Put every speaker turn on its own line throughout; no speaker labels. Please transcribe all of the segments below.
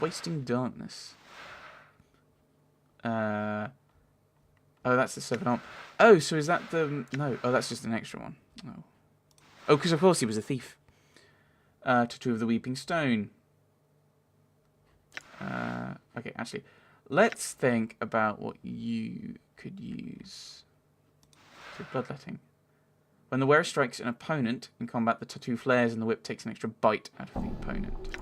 Wasting Darkness. Oh, that's the 7 up. Oh, so is that the... No. Oh, that's just an extra one. Oh. Oh, because of course he was a thief. Tattoo of the Weeping Stone. Okay, actually, let's think about what you could use. So, bloodletting. When the wearer strikes an opponent in combat, the tattoo flares and the whip takes an extra bite out of the opponent.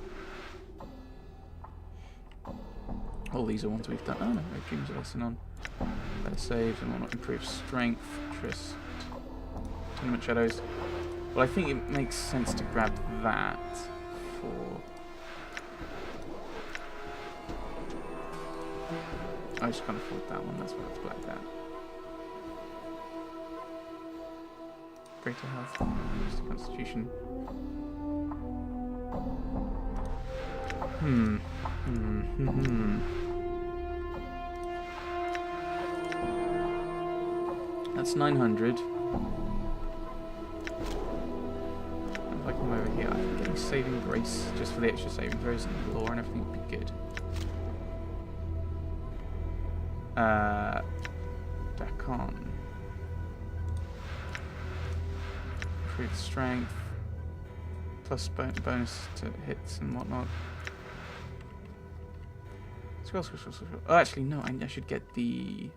All these are ones we've done. Oh no, Dreams of Lesson on. Better saves and whatnot. Improve strength, trust, tournament shadows. Well, I think it makes sense to grab that for... I just can't afford that one, that's why it's blacked out. Greater health, constitution. That's 900. If I come over here, I think getting saving grace just for the extra saving throws and lore and everything would be good. Dakon. Improved strength. Plus bonus to hits and whatnot. Scroll. Oh, actually, no, I should get the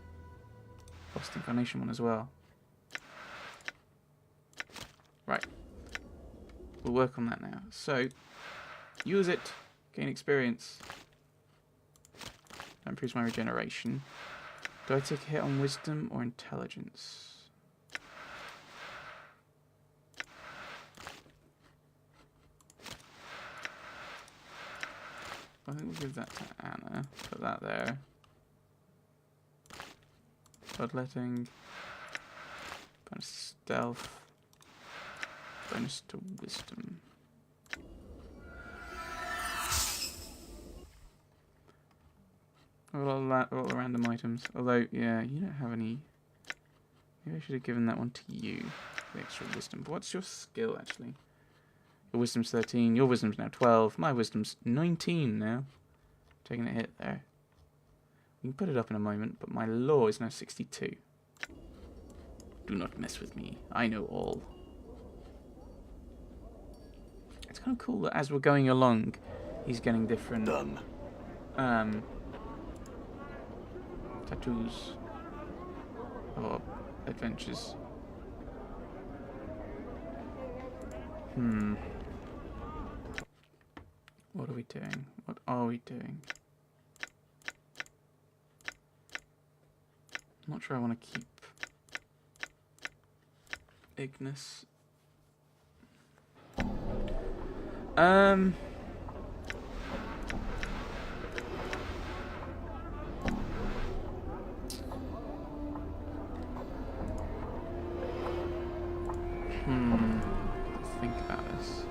Lost Incarnation one as well. Right. We'll work on that now. So, use it. Gain experience. That improves my regeneration. Do I take a hit on wisdom or intelligence? I think we'll give that to Anna. Put that there. Bloodletting. Bonus to stealth. Bonus to wisdom. All the random items. Although, yeah, you don't have any. Maybe I should have given that one to you. The extra wisdom. But what's your skill, actually? Your wisdom's 13. Your wisdom's now 12. My wisdom's 19 now. Taking a hit there. We can put it up in a moment, but my lore is now 62. Do not mess with me. I know all. It's kind of cool that as we're going along, he's getting different tattoos or adventures. What are we doing? What are we doing? I'm not sure I want to keep Ignis. Think about this.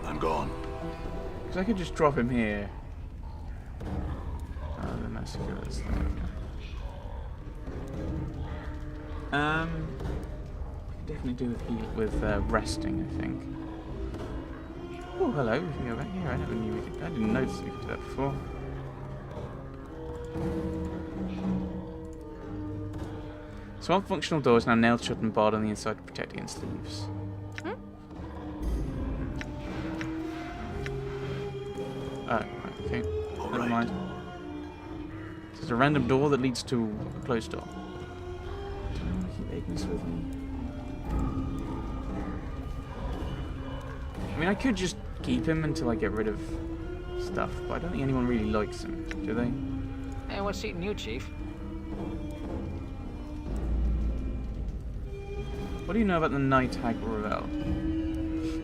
I'm gone.
Because I could just drop him here. The massacre is there. I could definitely do with resting, I think. Oh, hello. We can go back here. I never knew we could. I didn't notice we could do that before. So one functional door is now nailed shut and barred on the inside to protect against thieves. Oh, right, okay. Never mind. There's a random door that leads to a closed door. Do I want to keep Ignis with me? I mean, I could just keep him until I get rid of stuff, but I don't think anyone really likes him, do they?
Hey, what's eating you, Chief?
What do you know about the Night Hag Ravel?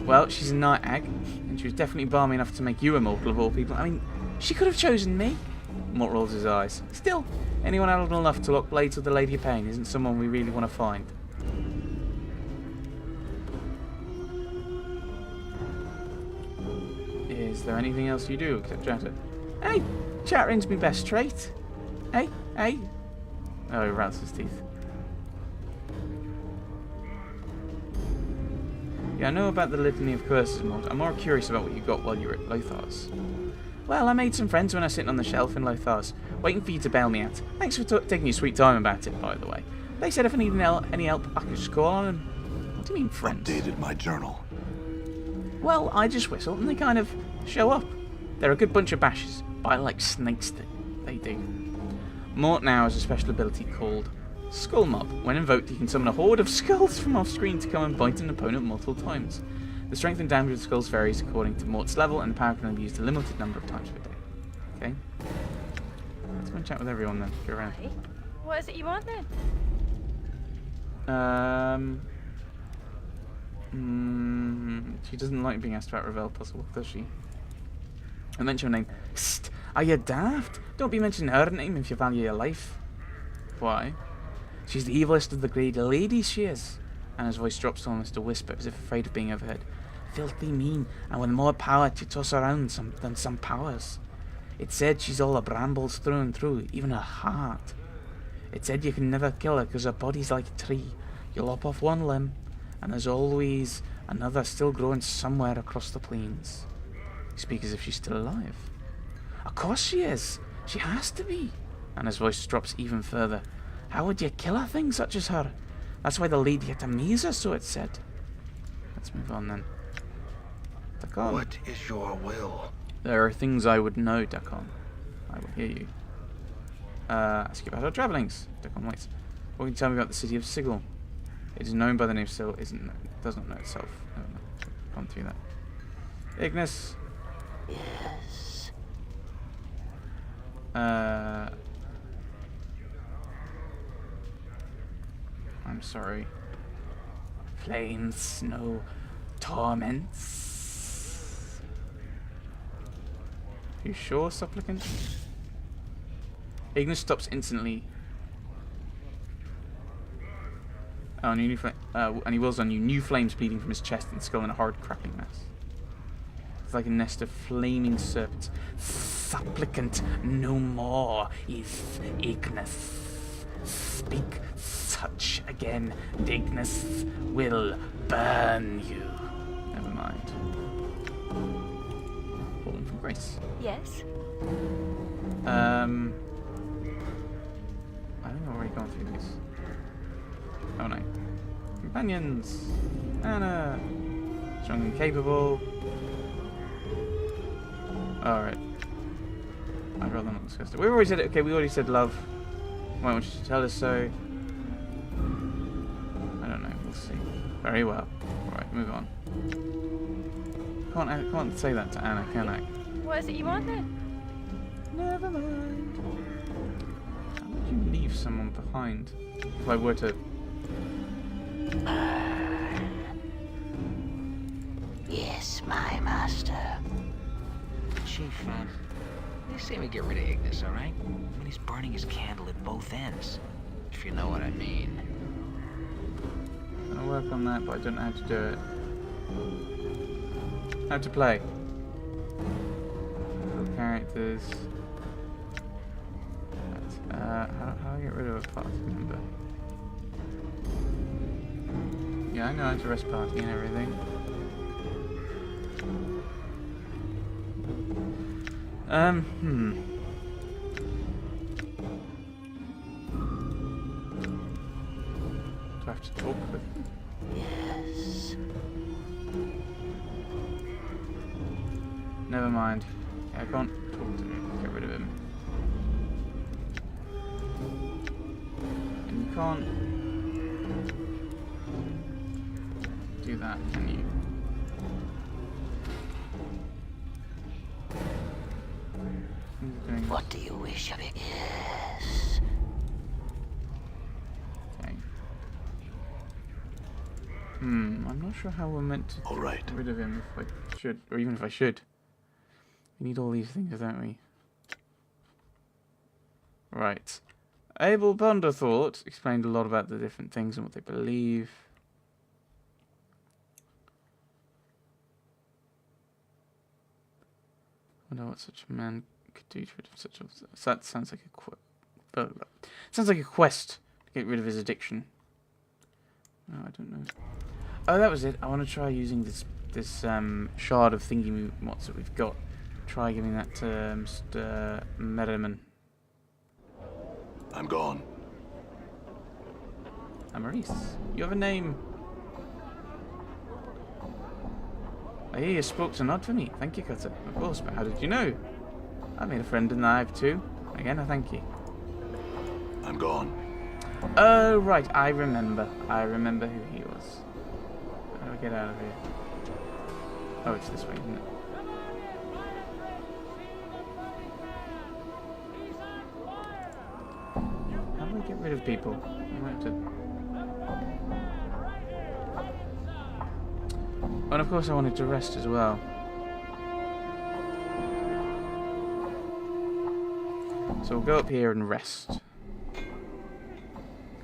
Well, she's a Night Hag, and she was definitely balmy enough to make you immortal of all people. I mean, she could have chosen me. Mort rolls his eyes. Still, anyone adult enough to lock blades with the Lady of Pain isn't someone we really want to find. Is there anything else you do except chatter? Hey, chattering's my best trait. Hey. Oh, he rattles his teeth. Yeah, Yeah, I know about the Litany of Curses mod. I'm more curious about what you got while you were at Lothar's. Well, I made some friends when I was sitting on the shelf in Lothar's, waiting for you to bail me out. Thanks for taking your sweet time about it, by the way. They said if I needed any help, I could just call on them. What do you mean, friends?
Updated my journal.
Well, I just whistle and they kind of show up. They're a good bunch of bashes. Bite like snakes, they do. Mort now has a special ability called Skull Mob. When invoked, you can summon a horde of skulls from off-screen to come and bite an opponent multiple times. The strength and damage of the skulls varies according to Mort's level, and the power can be used a limited number of times per day. Okay? Let's go and chat with everyone then. Go around.
Hey, what is it you want then?
She doesn't like being asked about Revel Puzzle, does she? I mention her name. Psst! Are you daft? Don't be mentioning her name if you value your life. Why? She's the evilest of the great ladies, she is. And his voice drops to almost a whisper, as if afraid of being overheard. Filthy mean, and with more power to toss around than some powers. It said she's all a brambles through and through, even her heart. It said you can never kill her because her body's like a tree. You lop off one limb, and there's always another still growing somewhere across the plains. You speak as if she's still alive. Of course she is. She has to be. And his voice drops even further. How would you kill a thing such as her? That's why the lady had to amaze her, so it said. Let's move on then. Dakon.
What is your will?
There are things I would know, Dakon. I will hear you. Ask you about our travellings. Dakon waits. What can you tell me about the city of Sigil? It is known by the name Sigil, does not know itself. I don't know. Gone through that. Ignis.
Yes.
I'm sorry. Flame, snow, torments. You sure, supplicant? Ignis stops instantly. Oh, and he wills on you. New flames bleeding from his chest and skull in a hard crackling mass. It's like a nest of flaming serpents. Supplicant no more is Ignis. Speak such again, Ignis will burn you. Never mind. Falling from grace.
Yes.
I think I've already gone through these. Oh no. Companions! Anna! Strong and capable. Alright. I'd rather not discuss it. We already said it. Okay, we already said love. Why want you to tell us so? I don't know. We'll see. Very well. Alright, move on. I can't say that to Anna, can I?
What is it you want then?
Never mind. How would you leave someone behind? If I were to...
Yes, my master.
Chief, they say we get rid of Ignis, all right? I mean, he's burning his candle at both ends, if you know what I mean.
I'll work on that, but I don't know how to do it. How to play. Characters. How do I get rid of a party member? Yeah, I know how to rest party and everything. Do I have to talk with him?
Yes.
Never mind. Yeah, I can't talk to him. Get rid of him. And you can't do that, can you?
What do you wish of it? Yes.
Okay. I'm not sure how we're meant to
All right.
get rid of him if I should, or even if I should. We need all these things, don't we? Right. Abel Bonderthought explained a lot about the different things and what they believe. I wonder what such a man could do to rid of such a... That sounds like a sounds like a quest to get rid of his addiction. No, I don't know. Oh, that was it. I want to try using this shard of thingy mods that we've got. Try giving that to Mr. Merriman.
I'm gone.
Maurice, you have a name. I hear you spoke to nod for me. Thank you, Cutter. Of course, but how did you know? I made a friend in the Hive too. Again, I thank you.
I'm gone.
Oh, right. I remember. I remember who he was. How do I get out of here? Oh, it's this way, isn't it? How do I get rid of people? I might have to... Oh, and of course I wanted to rest as well. So we'll go up here and rest.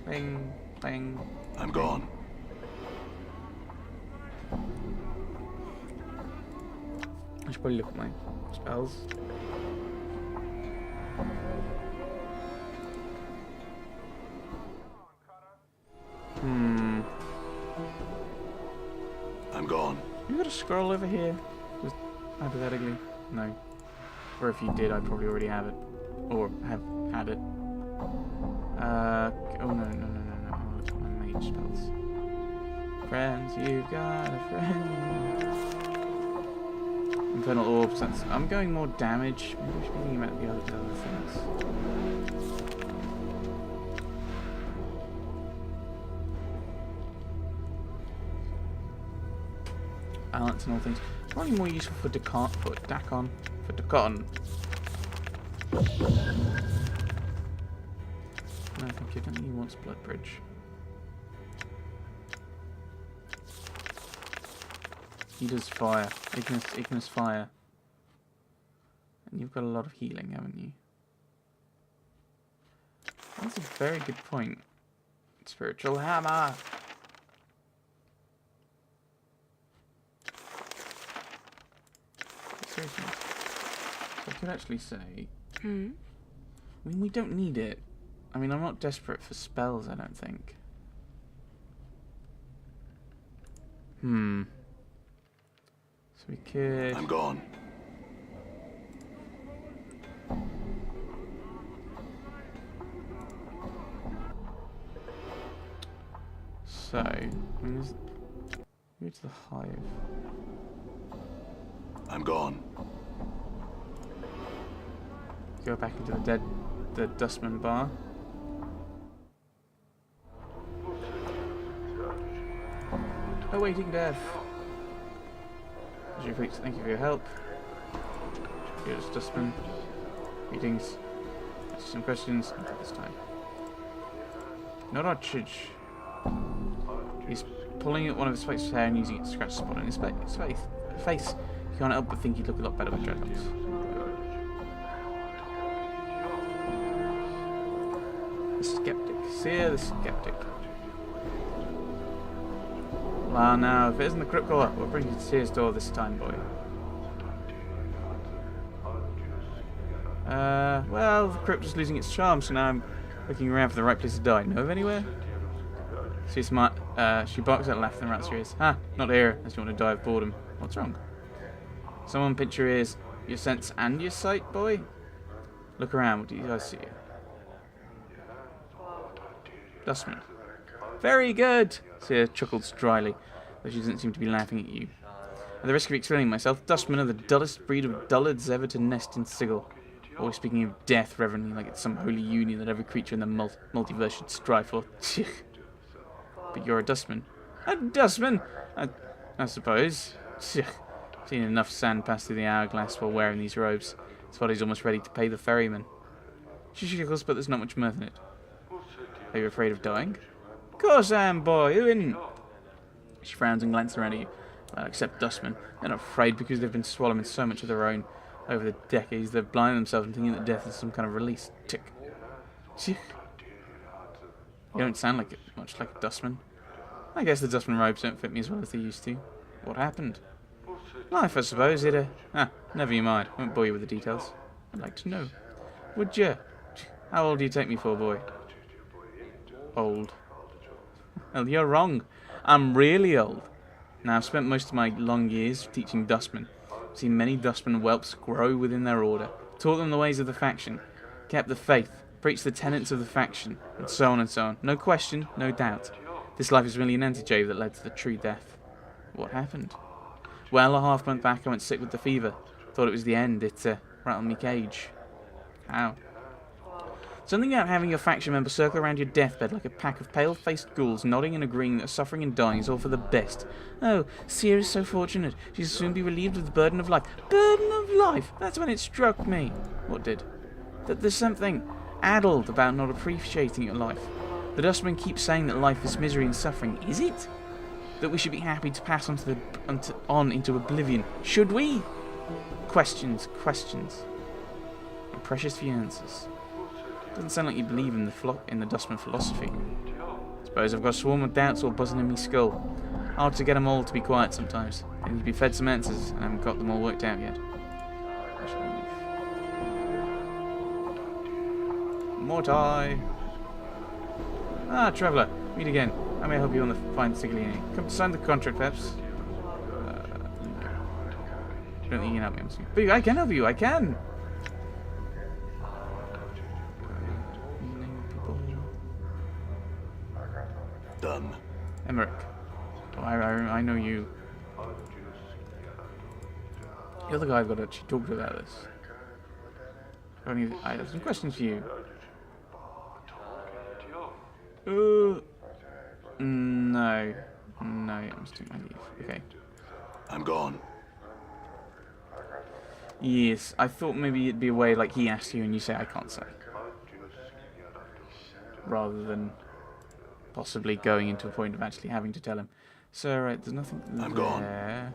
Cling, cling.
I'm gone.
I should probably look at my spells.
I'm gone.
You got a scroll over here? Just hypothetically? No. Or if you did, I probably already have it. Or have had it. Oh no. Oh, it's one of my mage spells. Friends, you've got a friend. Infernal Orbs, I'm going more damage. Maybe I should be thinking about the other things. Balance and all things. Probably more useful for Dakon. No, thank you. I don't think he wants Blood Bridge. He does fire. Ignis fire. And you've got a lot of healing, haven't you? That's a very good point. Spiritual hammer. Seriously. So I could actually say... I mean, we don't need it. I mean, I'm not desperate for spells, I don't think. So we could...
I'm gone.
So, I mean, go to the Hive.
I'm gone.
Go back into the Dustman bar. Awaiting death. Thank you for your help. Here's Dustman. Greetings. Ask some questions. Not this time. Norachich. He's pulling at one of his face's hair and using it to scratch a spot on his face. You can't help but think he'd look a lot better with dreadlocks. The skeptic. Seer the skeptic. Well, now, if it isn't the crypt caller, we'll bring you to Seer's door this time, boy. Well, the crypt is losing its charm, so now I'm looking around for the right place to die. Know of anywhere? She's smart. She barks at left and rats her ears. Not here, unless you want to die of boredom. What's wrong? Someone pinch your ears. Your sense and your sight, boy? Look around, what do you guys see? Dustman. Very good! Seer chuckles dryly, though she doesn't seem to be laughing at you. At the risk of explaining myself, Dustmen are the dullest breed of dullards ever to nest in Sigil. Always speaking of death reverently like it's some holy union that every creature in the multiverse should strive for. But you're a Dustman. A Dustman? I suppose. Seen enough sand pass through the hourglass while wearing these robes. His body's almost ready to pay the ferryman. She chuckles, but there's not much mirth in it. Are you afraid of dying? Of course I am, boy. Who isn't? She frowns and glances around at you. Well, except Dustmen. They're not afraid because they've been swallowing so much of their own. Over the decades, they've blinded themselves and thinking that death is some kind of release. Tick. Tick. You don't sound like it, much like a Dustman. I guess the Dustman robes don't fit me as well as they used to. What happened? Life, I suppose. Never you mind. I won't bore you with the details. I'd like to know. Would you? How old do you take me for, boy? Old. Well, you're wrong. I'm really old. Now, I've spent most of my long years teaching dustmen. I've seen many dustmen whelps grow within their order, taught them the ways of the faction, kept the faith, preached the tenets of the faction, and so on and so on. No question, no doubt. This life is merely an antejave that led to the true death. What happened? Well, a half-month back I went sick with the fever. Thought it was the end. It rattled me cage. How? Something about having your faction member circle around your deathbed like a pack of pale-faced ghouls, nodding and agreeing that suffering and dying is all for the best. Oh, Seer is so fortunate. She'll soon be relieved of the burden of life. Burden of life! That's when it struck me. What did? That there's something addled about not appreciating your life. The dustman keeps saying that life is misery and suffering. Is it? That we should be happy to pass on into oblivion. Should we? Questions, questions. I'm precious for your answers. Doesn't sound like you believe in the dustman philosophy. Suppose I've got a swarm of doubts all buzzing in me skull. Hard to get them all to be quiet sometimes. They need to be fed some answers, and I haven't got them all worked out yet. I shall leave. Mortai! Ah, traveller. Meet again. I may help you on the fine Siglini. Come to sign the contract, perhaps? No. I don't think you can help me, I'm assuming. But I can help you, I can!
Done.
Emmerich. Oh, I know you. You're the guy I've got to actually talk to about this. I have some questions for you. No. No, I'm just doing my leave. Okay.
I'm gone.
Yes, I thought maybe it'd be a way like he asked you and you say I can't say. Rather than possibly going into a point of actually having to tell him. So, right, there's nothing
I'm
there.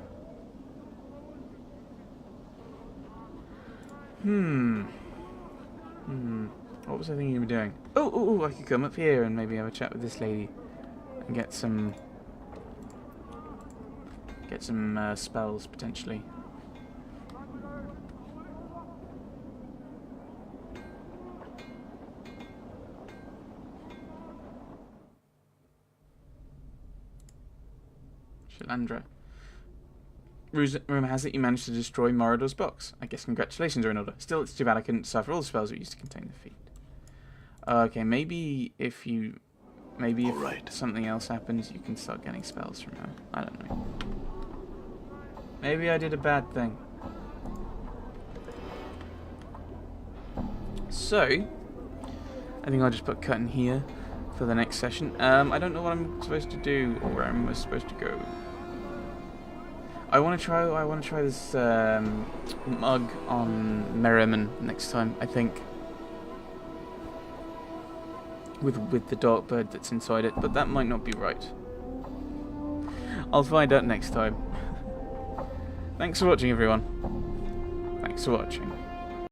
gone.
What was I thinking of doing? Oh, I could come up here and maybe have a chat with this lady and get some spells potentially. Shalandra. Rumour has it you managed to destroy Morador's box. I guess congratulations are in order. Still, it's too bad I couldn't decipher all the spells that used to contain the feat. Okay, maybe if
Alright.
something else happens, you can start getting spells from her. I don't know. Maybe I did a bad thing. So, I think I'll just put cut in here for the next session. I don't know what I'm supposed to do or where I'm supposed to go. I want to try this mug on Merriman next time, I think. With the dark bird that's inside it, but that might not be right. I'll find out next time. Thanks for watching, everyone. Thanks for watching.